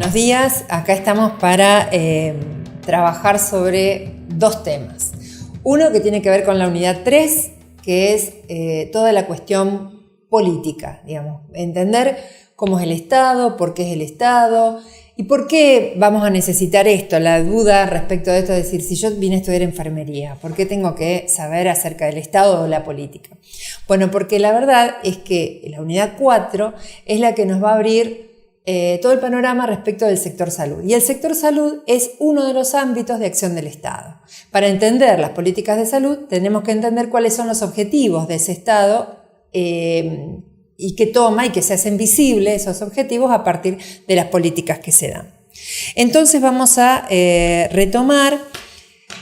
buenos días. Acá estamos para trabajar sobre dos temas. Uno que tiene que ver con la unidad 3, que es toda la cuestión política, digamos. Entender cómo es el Estado, por qué es el Estado y por qué vamos a necesitar esto. La duda respecto de esto es decir, si yo vine a estudiar enfermería, ¿por qué tengo que saber acerca del Estado o la política? Bueno, porque la verdad es que la unidad 4 es la que nos va a abrir todo el panorama respecto del sector salud. Y el sector salud es uno de los ámbitos de acción del Estado. Para entender las políticas de salud tenemos que entender cuáles son los objetivos de ese Estado y que toma y que se hacen visibles esos objetivos a partir de las políticas que se dan. Entonces vamos a retomar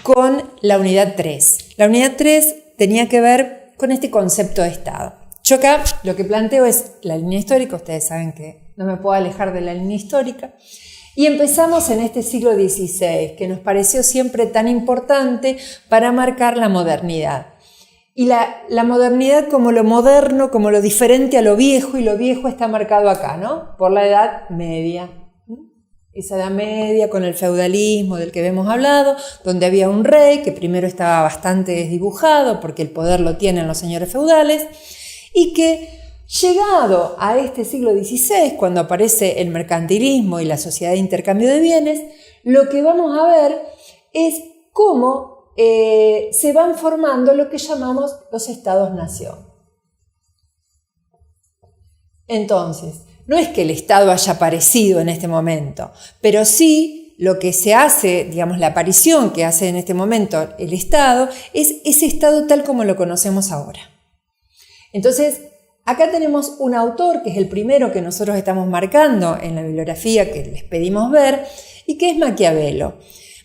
con la unidad 3. La unidad 3 tenía que ver con este concepto de Estado. Yo acá lo que planteo es la línea histórica, ustedes saben que no me puedo alejar de la línea histórica, y empezamos en este siglo XVI, que nos pareció siempre tan importante para marcar la modernidad. Y la modernidad como lo moderno, como lo diferente a lo viejo, y lo viejo está marcado acá, ¿no? Por la Edad Media. Esa Edad Media con el feudalismo del que hemos hablado, donde había un rey que primero estaba bastante desdibujado porque el poder lo tienen los señores feudales, y que llegado a este siglo XVI, cuando aparece el mercantilismo y la sociedad de intercambio de bienes, lo que vamos a ver es cómo se van formando lo que llamamos los estados-nación. Entonces, no es que el Estado haya aparecido en este momento, pero sí lo que se hace, digamos, la aparición que hace en este momento el Estado, es ese Estado tal como lo conocemos ahora. Entonces, acá tenemos un autor que es el primero que nosotros estamos marcando en la bibliografía que les pedimos ver y que es Maquiavelo.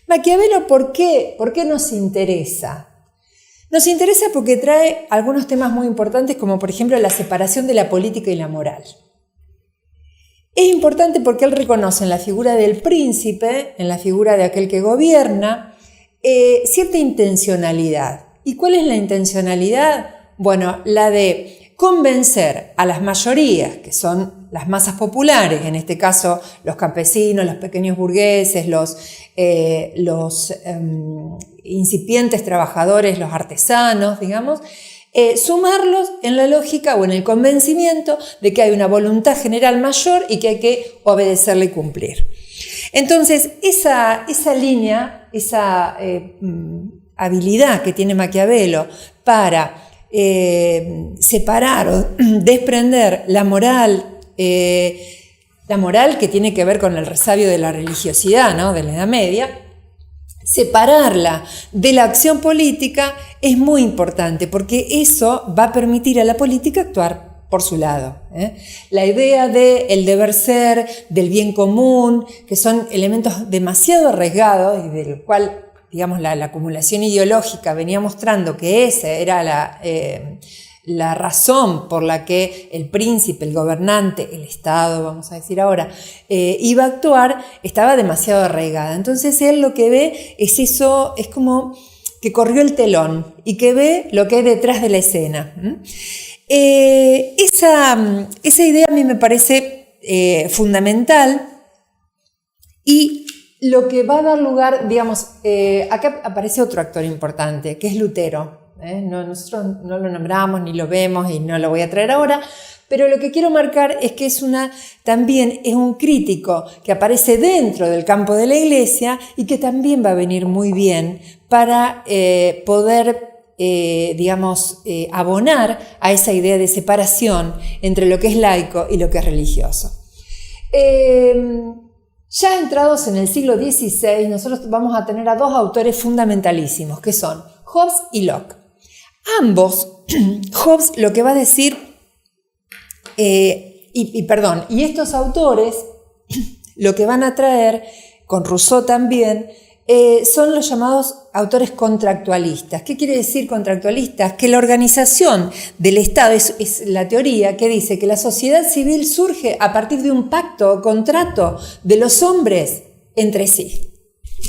Maquiavelo, ¿por qué nos interesa? Nos interesa porque trae algunos temas muy importantes como por ejemplo la separación de la política y la moral. Es importante porque él reconoce en la figura del príncipe, en la figura de aquel que gobierna, cierta intencionalidad. ¿Y cuál es la intencionalidad? Bueno, la de convencer a las mayorías, que son las masas populares, en este caso los campesinos, los pequeños burgueses, los incipientes trabajadores, los artesanos, digamos, sumarlos en la lógica o en el convencimiento de que hay una voluntad general mayor y que hay que obedecerle y cumplir. Entonces, esa línea, esa habilidad que tiene Maquiavelo para separar o desprender la moral que tiene que ver con el resabio de la religiosidad, ¿no?, de la Edad Media, separarla de la acción política es muy importante porque eso va a permitir a la política actuar por su lado. La idea del deber ser, del bien común, que son elementos demasiado arriesgados y del cual digamos, la acumulación ideológica venía mostrando que esa era la razón por la que el príncipe, el gobernante, el Estado, vamos a decir ahora, iba a actuar, estaba demasiado arraigada. Entonces él lo que ve es eso, es como que corrió el telón y que ve lo que hay detrás de la escena. Esa idea a mí me parece fundamental y lo que va a dar lugar, digamos, acá aparece otro actor importante, que es Lutero. Nosotros no lo nombramos ni lo vemos y no lo voy a traer ahora, pero lo que quiero marcar es que también es un crítico que aparece dentro del campo de la Iglesia y que también va a venir muy bien para poder, abonar a esa idea de separación entre lo que es laico y lo que es religioso. Ya entrados en el siglo XVI, nosotros vamos a tener a dos autores fundamentalísimos, que son Hobbes y Locke. Ambos, Hobbes lo que va a decir, y estos autores lo que van a traer, con Rousseau también, son los llamados autores contractualistas. ¿Qué quiere decir contractualistas? Que la organización del Estado es la teoría que dice que la sociedad civil surge a partir de un pacto o contrato de los hombres entre sí.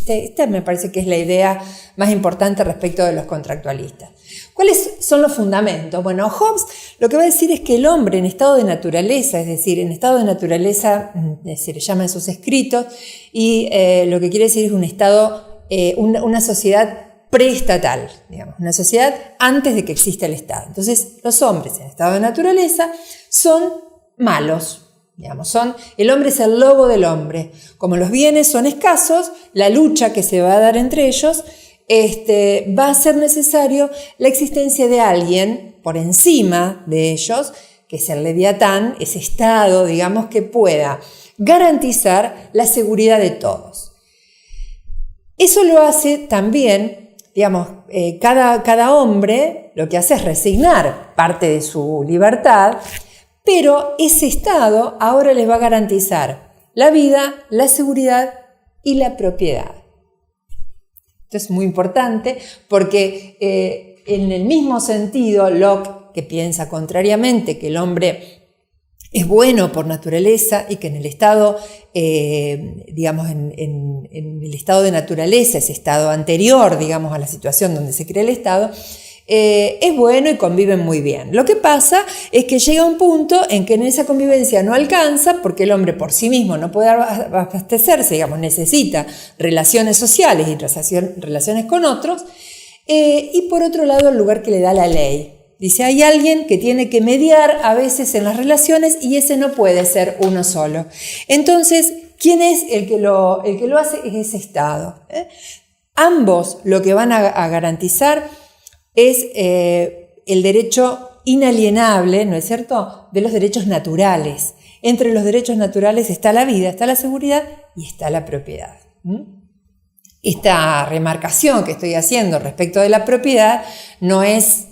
Esta me parece que es la idea más importante respecto de los contractualistas. ¿Cuáles son los fundamentos? Bueno, Hobbes lo que va a decir es que el hombre en estado de naturaleza, es decir, en estado de naturaleza se le llama en sus escritos, y lo que quiere decir es un estado, una sociedad preestatal, digamos, una sociedad antes de que exista el Estado. Entonces, los hombres en estado de naturaleza son malos. Digamos, el hombre es el lobo del hombre. Como los bienes son escasos, la lucha que se va a dar entre ellos va a ser necesario la existencia de alguien por encima de ellos, que es el leviatán, ese estado, digamos, que pueda garantizar la seguridad de todos. Eso lo hace también, digamos, cada hombre lo que hace es resignar parte de su libertad, pero ese estado ahora les va a garantizar la vida, la seguridad y la propiedad. Esto es muy importante porque en el mismo sentido, Locke, que piensa contrariamente que el hombre es bueno por naturaleza y que en el estado, digamos, en el estado de naturaleza, ese estado anterior, digamos, a la situación donde se crea el Estado, es bueno y conviven muy bien. Lo que pasa es que llega un punto en que en esa convivencia no alcanza, porque el hombre por sí mismo no puede abastecerse, digamos, necesita relaciones sociales y relaciones con otros, y por otro lado el lugar que le da la ley. Dice, hay alguien que tiene que mediar a veces en las relaciones y ese no puede ser uno solo. Entonces, ¿quién es el que lo hace? Es ese Estado. Ambos lo que van a garantizar es el derecho inalienable, ¿no es cierto?, de los derechos naturales. Entre los derechos naturales está la vida, está la seguridad y está la propiedad. Esta remarcación que estoy haciendo respecto de la propiedad no es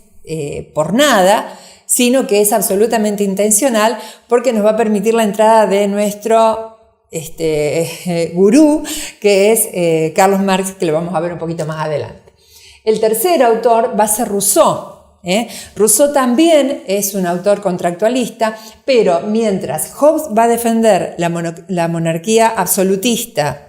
por nada, sino que es absolutamente intencional porque nos va a permitir la entrada de nuestro gurú, que es Carlos Marx, que lo vamos a ver un poquito más adelante. El tercer autor va a ser Rousseau. Rousseau también es un autor contractualista, pero mientras Hobbes va a defender la monarquía absolutista,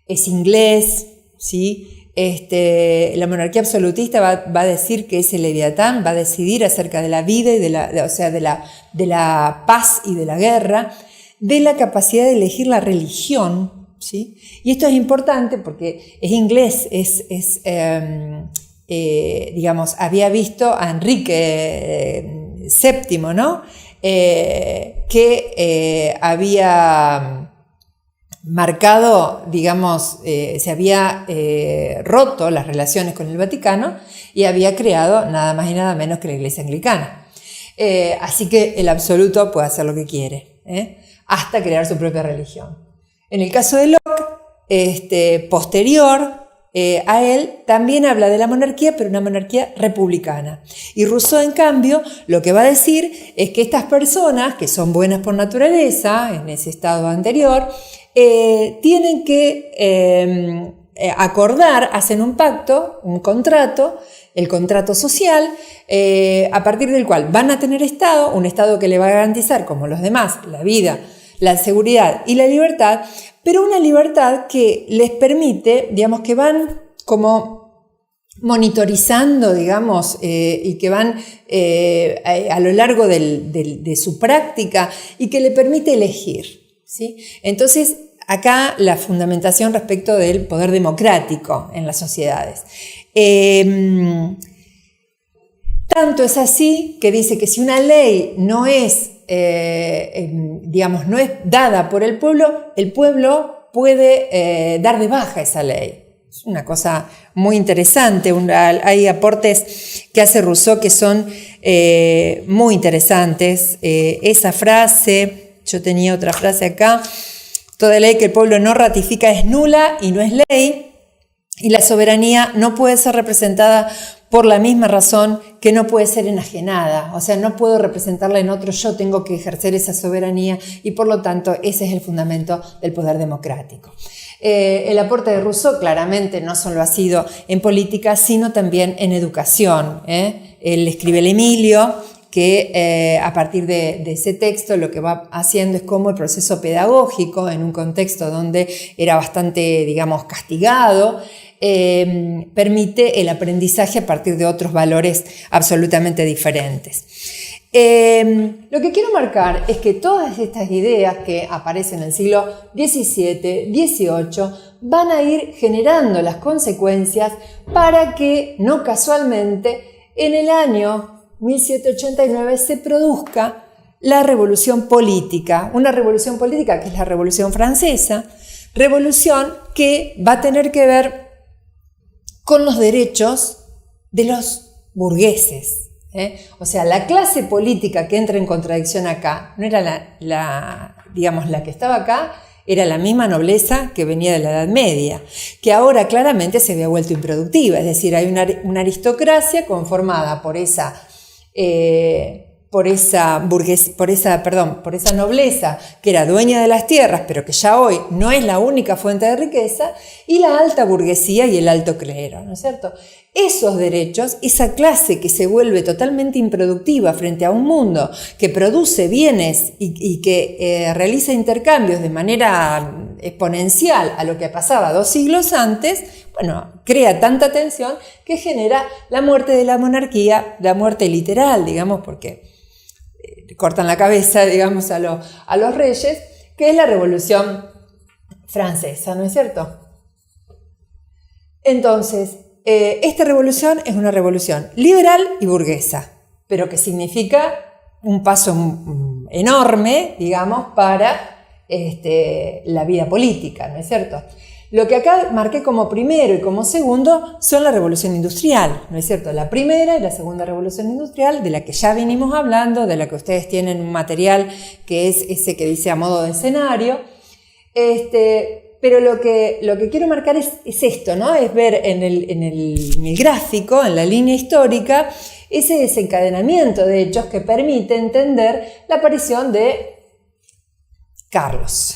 es inglés, ¿sí? La monarquía absolutista va a decir que ese leviatán va a decidir acerca de la vida y de la paz y de la guerra, de la capacidad de elegir la religión. ¿Sí? Y esto es importante porque es inglés, digamos, había visto a Enrique VII, ¿no? Que había marcado, digamos, se había roto las relaciones con el Vaticano y había creado nada más y nada menos que la Iglesia Anglicana. Así que el absoluto puede hacer lo que quiere, hasta crear su propia religión. En el caso de Locke, posterior a él, también habla de la monarquía, pero una monarquía republicana. Y Rousseau, en cambio, lo que va a decir es que estas personas, que son buenas por naturaleza, en ese estado anterior, tienen que acordar, hacen un pacto, un contrato, el contrato social, a partir del cual van a tener Estado, un Estado que le va a garantizar, como los demás, la vida, la seguridad y la libertad, pero una libertad que les permite, digamos, que van como monitorizando, digamos, y que van a lo largo de su práctica y que le permite elegir, ¿sí? Entonces, acá la fundamentación respecto del poder democrático en las sociedades. Tanto es así que dice que si una ley no es digamos, no es dada por el pueblo puede dar de baja esa ley. Es una cosa muy interesante. Hay aportes que hace Rousseau que son muy interesantes. Esa frase, yo tenía otra frase acá: toda ley que el pueblo no ratifica es nula y no es ley, y la soberanía no puede ser representada por la misma razón que no puede ser enajenada. O sea, no puedo representarla en otro, yo tengo que ejercer esa soberanía y por lo tanto ese es el fundamento del poder democrático. El aporte de Rousseau claramente no solo ha sido en política, sino también en educación. Él escribe el Emilio que a partir de ese texto lo que va haciendo es cómo el proceso pedagógico, en un contexto donde era bastante, digamos, castigado, permite el aprendizaje a partir de otros valores absolutamente diferentes. Lo que quiero marcar es que todas estas ideas que aparecen en el siglo XVII, XVIII, van a ir generando las consecuencias para que, no casualmente, en el año 1789 se produzca la revolución política, una revolución política que es la Revolución Francesa, revolución que va a tener que ver con los derechos de los burgueses. O sea, la clase política que entra en contradicción acá no era digamos, la que estaba acá, era la misma nobleza que venía de la Edad Media, que ahora claramente se había vuelto improductiva, es decir, hay una aristocracia conformada por esa nobleza que era dueña de las tierras, pero que ya hoy no es la única fuente de riqueza, y la alta burguesía y el alto clero, ¿no es cierto? Esos derechos, esa clase que se vuelve totalmente improductiva frente a un mundo que produce bienes y que realiza intercambios de manera exponencial a lo que pasaba 2 siglos antes, bueno, crea tanta tensión que genera la muerte de la monarquía, la muerte literal, digamos, porque cortan la cabeza, digamos, a los reyes, que es la Revolución Francesa, ¿no es cierto? Entonces, esta revolución es una revolución liberal y burguesa, pero que significa un paso enorme, digamos, para la vida política, ¿no es cierto? Lo que acá marqué como primero y como segundo son la revolución industrial, ¿no es cierto? La primera y la segunda revolución industrial, de la que ya vinimos hablando, de la que ustedes tienen un material que es ese que dice a modo de escenario. Pero lo que quiero marcar es esto, ¿no? Es ver en el gráfico, en la línea histórica, ese desencadenamiento de hechos que permite entender la aparición de Carlos.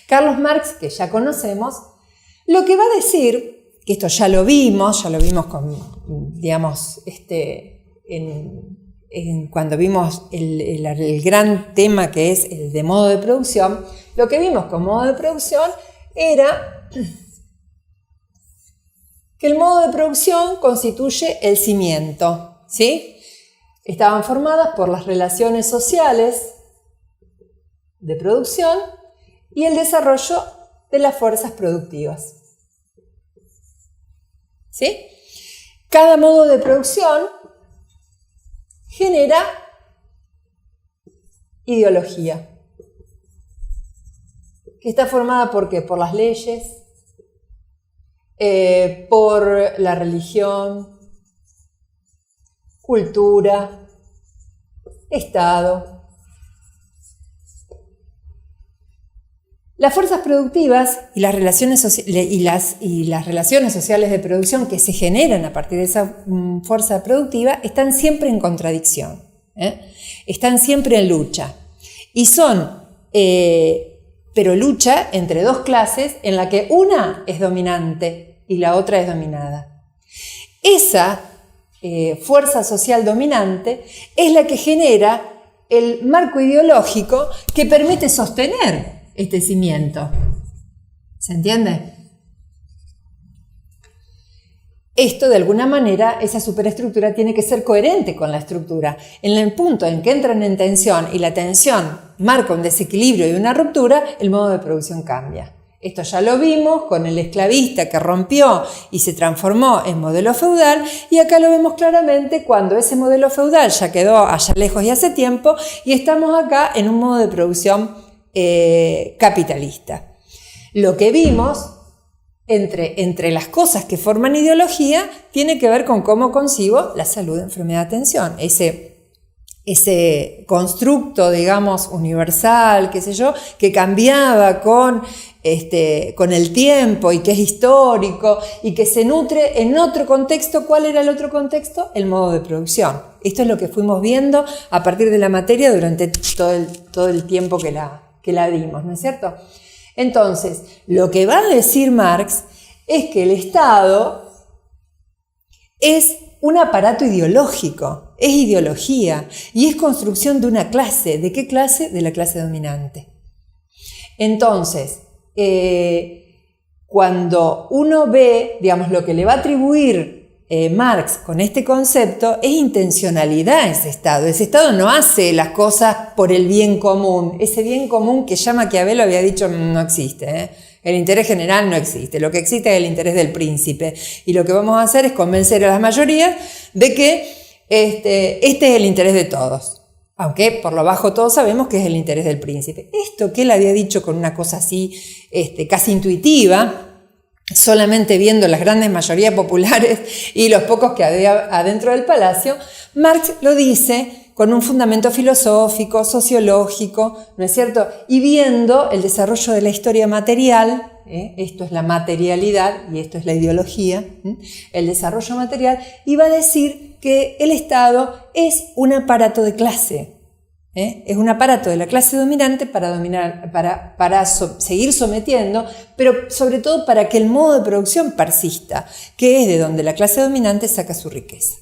Carlos Marx, que ya conocemos, lo que va a decir, que esto ya lo vimos con, digamos, cuando vimos el gran tema que es el de modo de producción, lo que vimos con modo de producción era que el modo de producción constituye el cimiento, ¿sí? Estaban formadas por las relaciones sociales de producción y el desarrollo de las fuerzas productivas, ¿sí? Cada modo de producción genera ideología, que está formada ¿por qué? Por las leyes, por la religión, cultura, Estado. Las fuerzas productivas y las relaciones sociales de producción que se generan a partir de esa fuerza productiva están siempre en contradicción, están siempre en lucha. Y son, pero lucha entre dos clases en la que una es dominante y la otra es dominada. Esa fuerza social dominante es la que genera el marco ideológico que permite sostener este cimiento. ¿Se entiende? Esto, de alguna manera, esa superestructura tiene que ser coherente con la estructura. En el punto en que entran en tensión y la tensión marca un desequilibrio y una ruptura, el modo de producción cambia. Esto ya lo vimos con el esclavista que rompió y se transformó en modelo feudal, y acá lo vemos claramente cuando ese modelo feudal ya quedó allá lejos y hace tiempo, y estamos acá en un modo de producción capitalista. Lo que vimos entre las cosas que forman ideología tiene que ver con cómo concibo la salud, enfermedad, atención. Ese constructo, digamos, universal, qué sé yo, que cambiaba con el tiempo y que es histórico y que se nutre en otro contexto. ¿Cuál era el otro contexto? El modo de producción. Esto es lo que fuimos viendo a partir de la materia durante todo el tiempo que la dimos, ¿no es cierto? Entonces, lo que va a decir Marx es que el Estado es un aparato ideológico, es ideología y es construcción de una clase. ¿De qué clase? De la clase dominante. Entonces, cuando uno ve, digamos, lo que le va a atribuir Marx con este concepto, es intencionalidad ese Estado. Ese Estado no hace las cosas por el bien común. Ese bien común que ya Maquiavelo había dicho no existe, El interés general no existe. Lo que existe es el interés del príncipe. Y lo que vamos a hacer es convencer a las mayorías de que este es el interés de todos. Aunque por lo bajo todos sabemos que es el interés del príncipe. Esto que él había dicho con una cosa así casi intuitiva, solamente viendo las grandes mayorías populares y los pocos que había adentro del palacio, Marx lo dice con un fundamento filosófico, sociológico, ¿no es cierto? Y viendo el desarrollo de la historia material, esto es la materialidad y esto es la ideología, el desarrollo material, y va a decir que el Estado es un aparato de clase, es un aparato de la clase dominante para dominar, para seguir sometiendo, pero sobre todo para que el modo de producción persista, que es de donde la clase dominante saca su riqueza.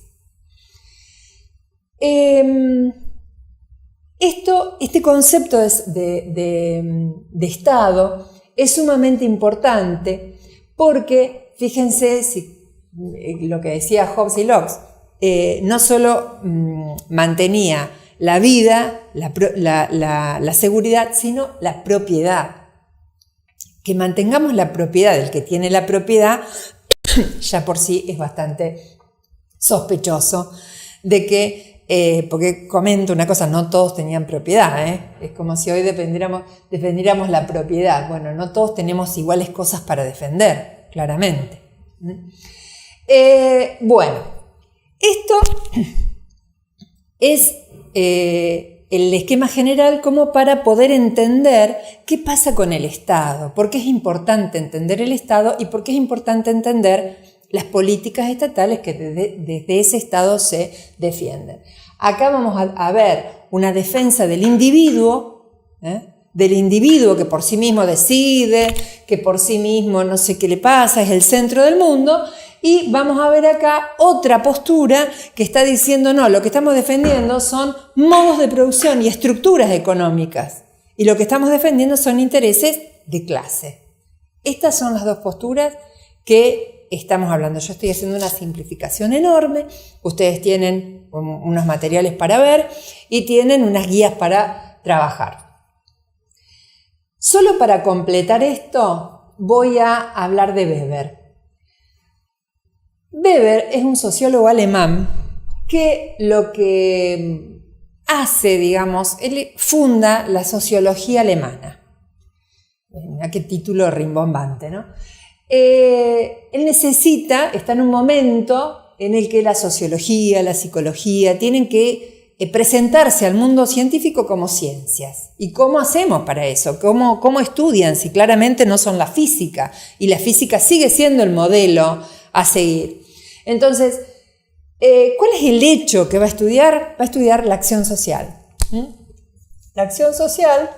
Este concepto de Estado es sumamente importante porque, fíjense lo que decía Hobbes y Locke, no solo mantenía la vida, la seguridad, sino la propiedad. Que mantengamos la propiedad del que tiene la propiedad ya por sí es bastante sospechoso de que, porque comento una cosa, no todos tenían propiedad, es como si hoy defendiéramos la propiedad. Bueno, no todos tenemos iguales cosas para defender, claramente. Bueno, esto es el esquema general como para poder entender qué pasa con el Estado, por qué es importante entender el Estado y por qué es importante entender las políticas estatales que desde ese Estado se defienden. Acá vamos a ver una defensa del individuo que por sí mismo decide, que por sí mismo no sé qué le pasa, es el centro del mundo. Y vamos a ver acá otra postura que está diciendo, no, lo que estamos defendiendo son modos de producción y estructuras económicas. Y lo que estamos defendiendo son intereses de clase. Estas son las dos posturas que estamos hablando. Yo estoy haciendo una simplificación enorme. Ustedes tienen unos materiales para ver y tienen unas guías para trabajar. Solo para completar esto, voy a hablar de Weber. Weber es un sociólogo alemán que lo que hace, digamos, él funda la sociología alemana. Mira qué título rimbombante, ¿no? Él está en un momento en el que la sociología, la psicología tienen que presentarse al mundo científico como ciencias. ¿Y cómo hacemos para eso? ¿Cómo estudian si claramente no son la física? Y la física sigue siendo el modelo a seguir. Entonces, ¿cuál es el hecho que va a estudiar? Va a estudiar la acción social. La acción social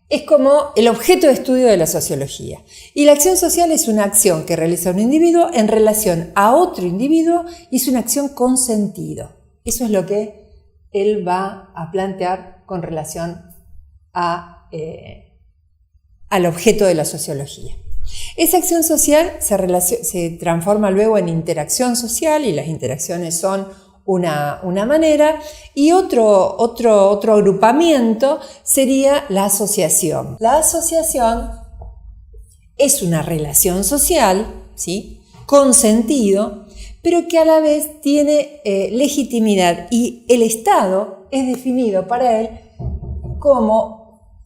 es como el objeto de estudio de la sociología. Y la acción social es una acción que realiza un individuo en relación a otro individuo y es una acción con sentido. Eso es lo que él va a plantear con relación al objeto de la sociología. Esa acción social se transforma luego en interacción social y las interacciones son una manera y otro agrupamiento sería la asociación. La asociación es una relación social, ¿sí?, con sentido, pero que a la vez tiene legitimidad y el Estado es definido para él como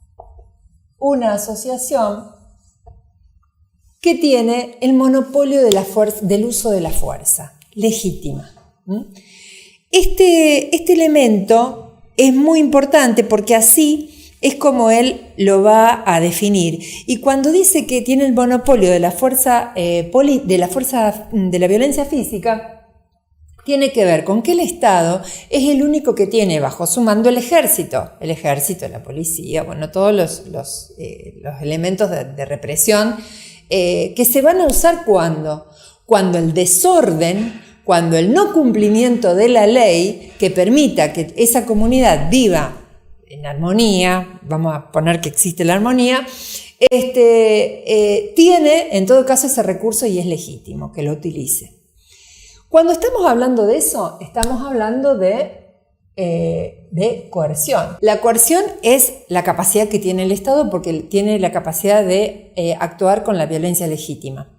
una asociación que tiene el monopolio de del uso de la fuerza legítima. Este elemento es muy importante porque así es como él lo va a definir. Y cuando dice que tiene el monopolio de la violencia física, tiene que ver con que el Estado es el único que tiene bajo su mando el ejército, la policía, bueno, todos los elementos de represión que se van a usar cuando el desorden, cuando el no cumplimiento de la ley que permita que esa comunidad viva en armonía, vamos a poner que existe la armonía, tiene en todo caso ese recurso y es legítimo que lo utilice. Cuando estamos hablando de eso, estamos hablando de coerción. La coerción es la capacidad que tiene el Estado porque tiene la capacidad de actuar con la violencia legítima.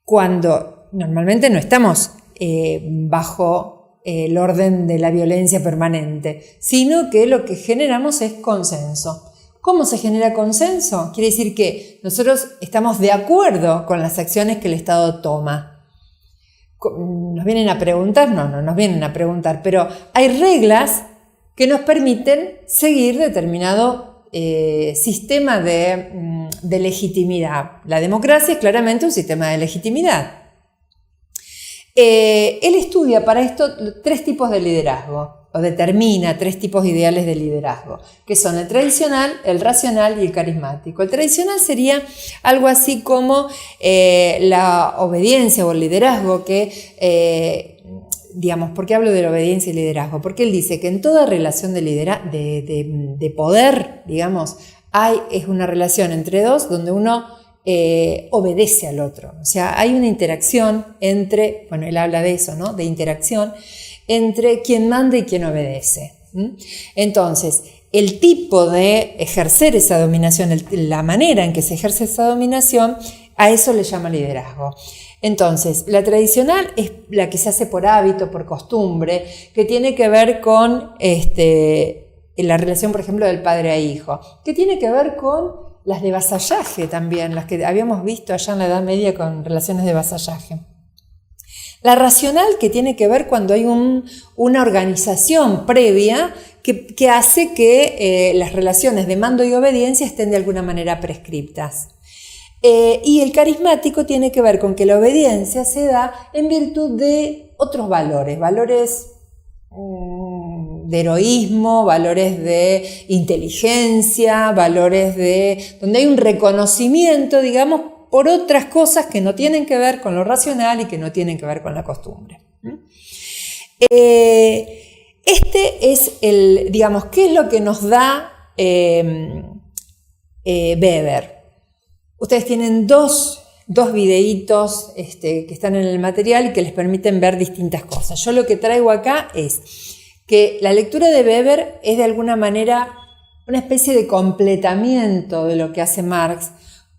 Cuando normalmente no estamos bajo el orden de la violencia permanente, sino que lo que generamos es consenso. ¿Cómo se genera consenso? Quiere decir que nosotros estamos de acuerdo con las acciones que el Estado toma. ¿Nos vienen a preguntar? No nos vienen a preguntar, pero hay reglas que nos permiten seguir determinado sistema de legitimidad. La democracia es claramente un sistema de legitimidad. Él estudia para esto 3 tipos de liderazgo, o determina 3 tipos ideales de liderazgo, que son el tradicional, el racional y el carismático. El tradicional sería algo así como la obediencia o el liderazgo que, digamos, ¿por qué hablo de la obediencia y liderazgo? Porque él dice que en toda relación de poder, digamos, es una relación entre dos donde uno obedece al otro. O sea, hay una interacción entre, bueno, él habla de eso, ¿no? De interacción entre quien manda y quien obedece. Entonces, el tipo de ejercer esa dominación, la manera en que se ejerce esa dominación, a eso le llama liderazgo. Entonces, la tradicional es la que se hace por hábito, por costumbre, que tiene que ver con la relación, por ejemplo, del padre a hijo, que tiene que ver con las de vasallaje también, las que habíamos visto allá en la Edad Media con relaciones de vasallaje. La racional, que tiene que ver cuando hay una organización previa que hace que las relaciones de mando y obediencia estén de alguna manera prescriptas. Y el carismático tiene que ver con que la obediencia se da en virtud de otros valores de heroísmo, valores de inteligencia, valores donde hay un reconocimiento, digamos, por otras cosas que no tienen que ver con lo racional y que no tienen que ver con la costumbre. Es digamos, ¿qué es lo que nos da Weber? Ustedes tienen dos videitos que están en el material y que les permiten ver distintas cosas. Yo lo que traigo acá es que la lectura de Weber es de alguna manera una especie de completamiento de lo que hace Marx,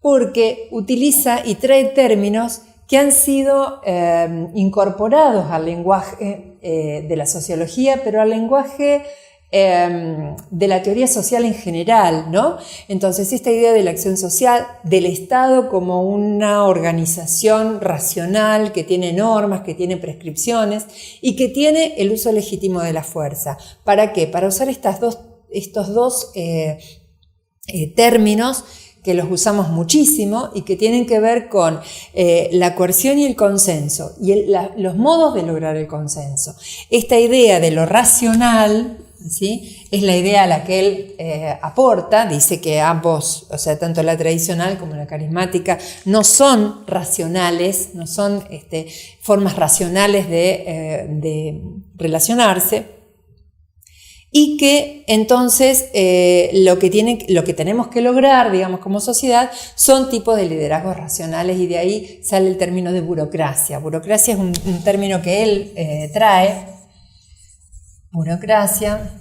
porque utiliza y trae términos que han sido incorporados al lenguaje de la sociología, pero al lenguaje de la teoría social en general, ¿no? Entonces, esta idea de la acción social, del Estado como una organización racional que tiene normas, que tiene prescripciones y que tiene el uso legítimo de la fuerza. ¿Para qué? Para usar estos dos términos que los usamos muchísimo y que tienen que ver con la coerción y el consenso y los modos de lograr el consenso. Esta idea de lo racional, ¿sí?, es la idea a la que él aporta. Dice que ambos, o sea, tanto la tradicional como la carismática, no son racionales, no son formas racionales de relacionarse, y que entonces lo que tenemos que lograr, digamos, como sociedad, son tipos de liderazgos racionales, y de ahí sale el término de burocracia. Burocracia es un término que él trae, burocracia,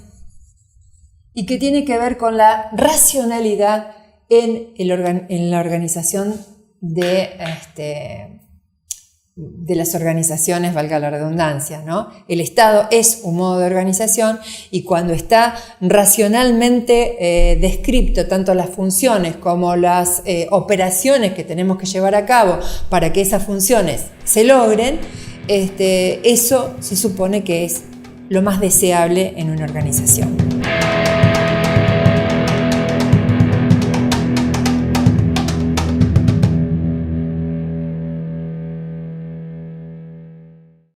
y que tiene que ver con la racionalidad en la organización de las organizaciones, valga la redundancia, ¿no? El Estado es un modo de organización, y cuando está racionalmente descripto tanto las funciones como las operaciones que tenemos que llevar a cabo para que esas funciones se logren, eso se supone que es lo más deseable en una organización.